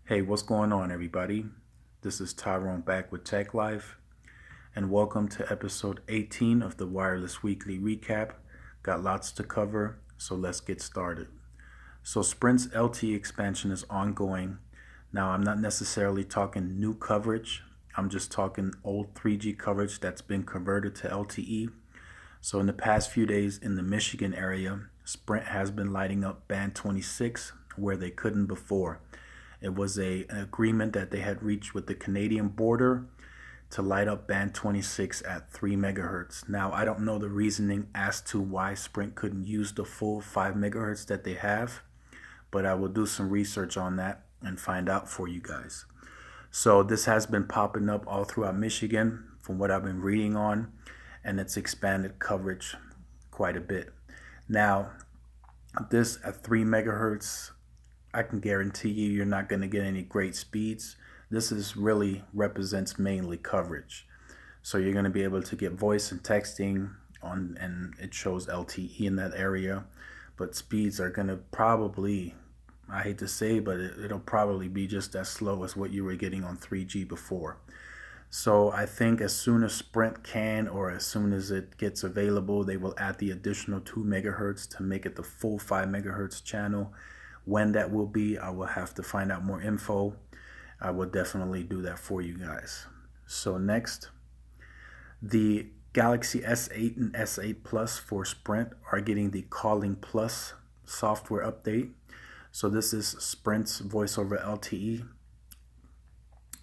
Hey, what's going on, everybody? This is Tyrone back with Tech Life, and welcome to episode 18 of the Wireless Weekly Recap. Got lots to cover, so let's get started. So, Sprint's LTE expansion is ongoing. Now, I'm not necessarily talking new coverage, I'm just talking old 3G coverage that's been converted to LTE. So, in the past few days in the Michigan area, Sprint has been lighting up band 26 where they couldn't before. It was an agreement that they had reached with the Canadian border to light up band 26 at 3 megahertz. Now, I don't know the reasoning as to why Sprint couldn't use the full 5 megahertz that they have, but I will do some research on that and find out for you guys. So, this has been popping up all throughout Michigan from what I've been reading on, and it's expanded coverage quite a bit. Now, this at 3 megahertz, I can guarantee you're not going to get any great speeds. This is really represents mainly coverage. So you're going to be able to get voice and texting on, and it shows LTE in that area. But speeds are going to probably, I hate to say, but it'll probably be just as slow as what you were getting on 3G before. So I think as soon as Sprint can, or as soon as it gets available, they will add the additional 2 megahertz to make it the full 5 megahertz channel. When that will be, I will have to find out more info. I will definitely do that for you guys. So next, the Galaxy S8 and S8 Plus for Sprint are getting the Calling Plus software update. So this is Sprint's voice over LTE.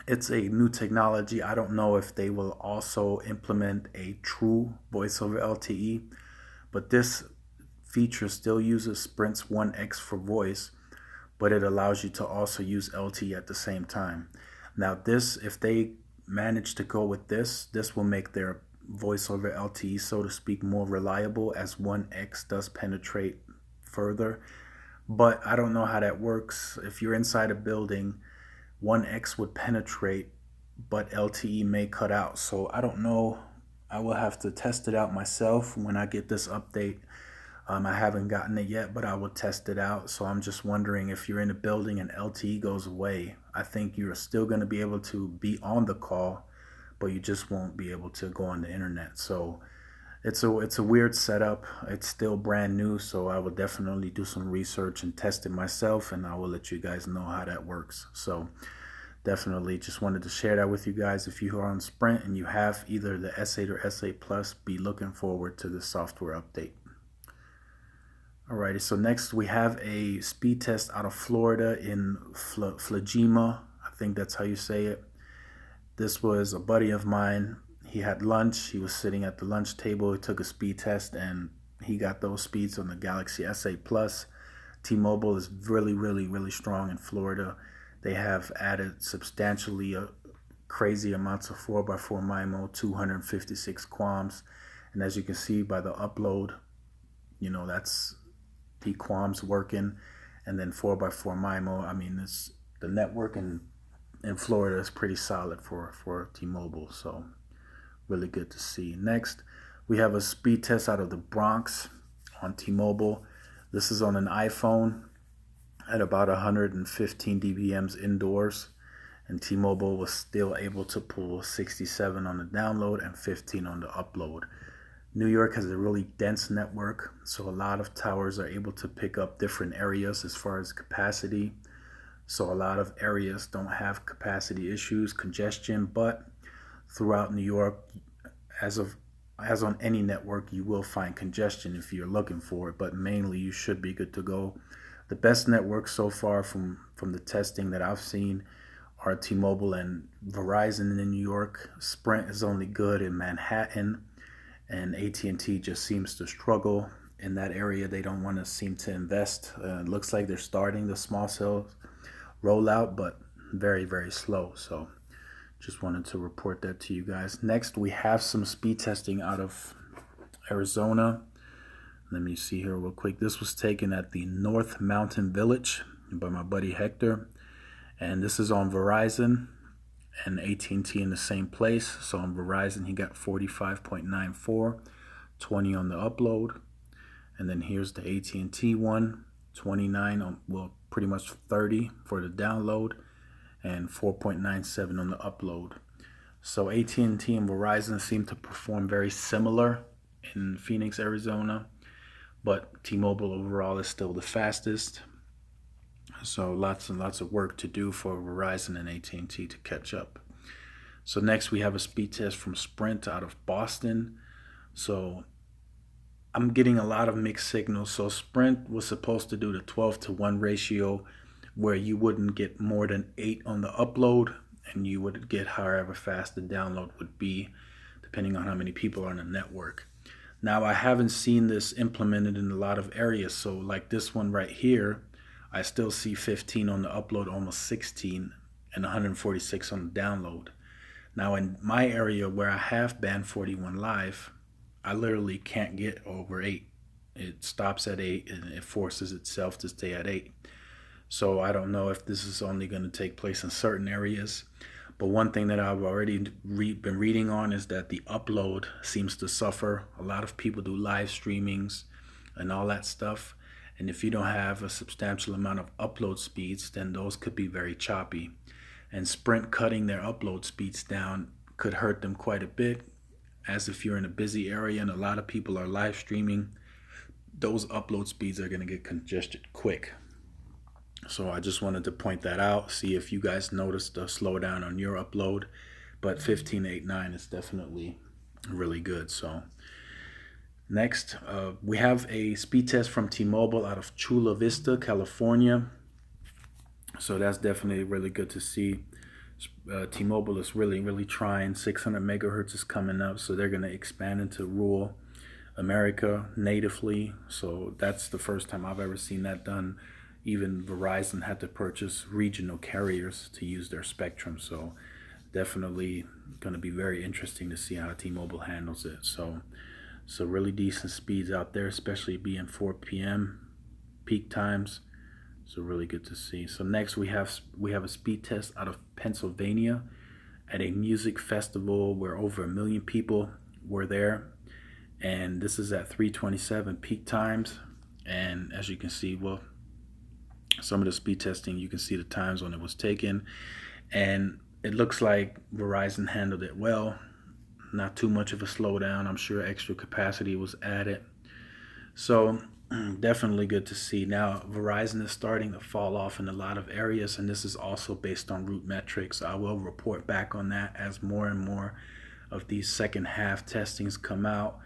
It's a new technology. I don't know if they will also implement a true voice over LTE, but this feature still uses Sprint's 1X for voice, but it allows you to also use LTE at the same time. Now this, if they manage to go with this will make their voice over LTE, so to speak, more reliable, as 1X does penetrate further. But I don't know how that works. If you're inside a building, 1X would penetrate, but LTE may cut out. So I don't know. I will have to test it out myself when I get this update. I haven't gotten it yet, but I will test it out. So I'm just wondering, if you're in a building and LTE goes away, I think you're still going to be able to be on the call, but you just won't be able to go on the internet. So it's a weird setup. It's still brand new, so I will definitely do some research and test it myself, and I will let you guys know how that works. So definitely just wanted to share that with you guys. If you are on Sprint and you have either the S8 or S8 Plus, be looking forward to the software update. Alrighty, so next we have a speed test out of Florida in Flagima. I think that's how you say it. This was a buddy of mine. He had lunch. He was sitting at the lunch table. He took a speed test and he got those speeds on the Galaxy S8 Plus. T-Mobile is really, really, really strong in Florida. They have added substantially crazy amounts of 4x4 MIMO, 256 QAMs. And as you can see by the upload, that's the QAMs working, and then 4x4 MIMO. I mean, it's the network in Florida is pretty solid for T-Mobile, so really good to see. Next, we have a speed test out of the Bronx on T-Mobile. This is on an iPhone at about 115 dBms indoors, and T-Mobile was still able to pull 67 on the download and 15 on the upload. New York has a really dense network, so a lot of towers are able to pick up different areas as far as capacity. So a lot of areas don't have capacity issues, congestion, but throughout New York, as on any network, you will find congestion if you're looking for it, but mainly you should be good to go. The best networks so far from the testing that I've seen are T-Mobile and Verizon in New York. Sprint is only good in Manhattan, and At&T just seems to struggle in that area. They don't want to seem to invest. It looks like they're starting the small cells rollout, but very, very slow. So just wanted to report that to you guys. Next, we have some speed testing out of Arizona. Let me see here real quick. This was taken at the North Mountain Village by my buddy Hector, and this is on Verizon and At&T in the same place. So on Verizon, he got 45.94, 20 on the upload, and then here's the At&T one, 29 on, well, pretty much 30 for the download, and 4.97 on the upload. So AT&T and Verizon seem to perform very similar in Phoenix, Arizona, but T-Mobile overall is still the fastest. So lots and lots of work to do for Verizon and AT&T to catch up. So next we have a speed test from Sprint out of Boston. So I'm getting a lot of mixed signals. So Sprint was supposed to do the 12-to-1 ratio where you wouldn't get more than 8 on the upload and you would get however fast the download would be depending on how many people are on the network. Now I haven't seen this implemented in a lot of areas. So like this one right here, I still see 15 on the upload, almost 16, and 146 on the download. Now in my area where I have band 41 live, I literally can't get over 8. It stops at 8 and it forces itself to stay at 8. So I don't know if this is only going to take place in certain areas. But one thing that I've already been reading on is that the upload seems to suffer. A lot of people do live streamings and all that stuff. And if you don't have a substantial amount of upload speeds, then those could be very choppy. And Sprint cutting their upload speeds down could hurt them quite a bit, as if you're in a busy area and a lot of people are live streaming, those upload speeds are going to get congested quick. So I just wanted to point that out, see if you guys noticed a slowdown on your upload. But 15.89 is definitely really good. So next, we have a speed test from T-Mobile out of Chula Vista, California. So that's definitely really good to see. T-Mobile is really trying. 600 megahertz is coming up, so they're going to expand into rural America natively. So that's the first time I've ever seen that done. Even Verizon had to purchase regional carriers to use their spectrum. So definitely going to be very interesting to see how T-Mobile handles it. So really decent speeds out there, especially being 4 p.m. peak times. So really good to see. So next we have a speed test out of Pennsylvania at a music festival where over 1 million people were there. And this is at 3:27 peak times. And as you can see, well, some of the speed testing, you can see the times when it was taken. And it looks like Verizon handled it well. Not too much of a slowdown. I'm sure extra capacity was added. So definitely good to see. Now Verizon is starting to fall off in a lot of areas, and this is also based on root metrics. I will report back on that as more and more of these second half testings come out.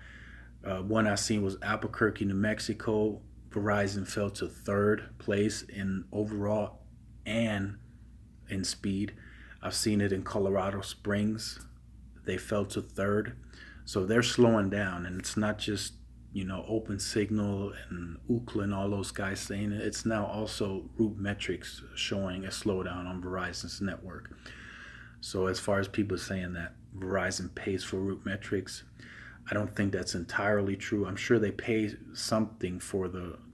One I seen was Albuquerque, New Mexico. Verizon fell to 3rd place in overall and in speed. I've seen it in Colorado Springs. They fell to 3rd. So they're slowing down, and it's not just Open Signal and Ookla and all those guys saying it. It's now also root metrics showing a slowdown on Verizon's network. So as far as people saying that Verizon pays for root metrics, I don't think that's entirely true. I'm sure they pay something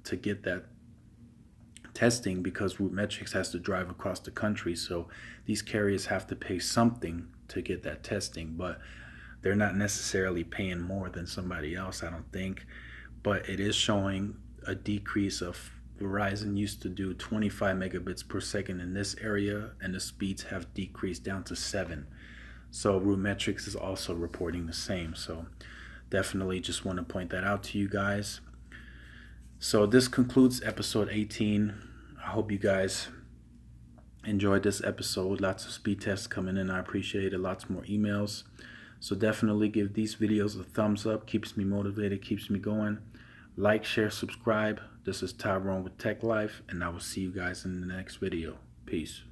to get that testing because root metrics has to drive across the country. So these carriers have to pay something to get that testing, but they're not necessarily paying more than somebody else, I don't think. But it is showing a decrease of Verizon used to do 25 megabits per second in this area, and the speeds have decreased down to 7. So root metrics is also reporting the same. So definitely just want to point that out to you guys. So this concludes episode 18. I hope you guys enjoyed this episode. Lots of speed tests coming in. I appreciate it. Lots more emails. So definitely give these videos a thumbs up. Keeps me motivated, keeps me going. Like, share, subscribe. This is Tyrone with Tech Life, and I will see you guys in the next video. Peace.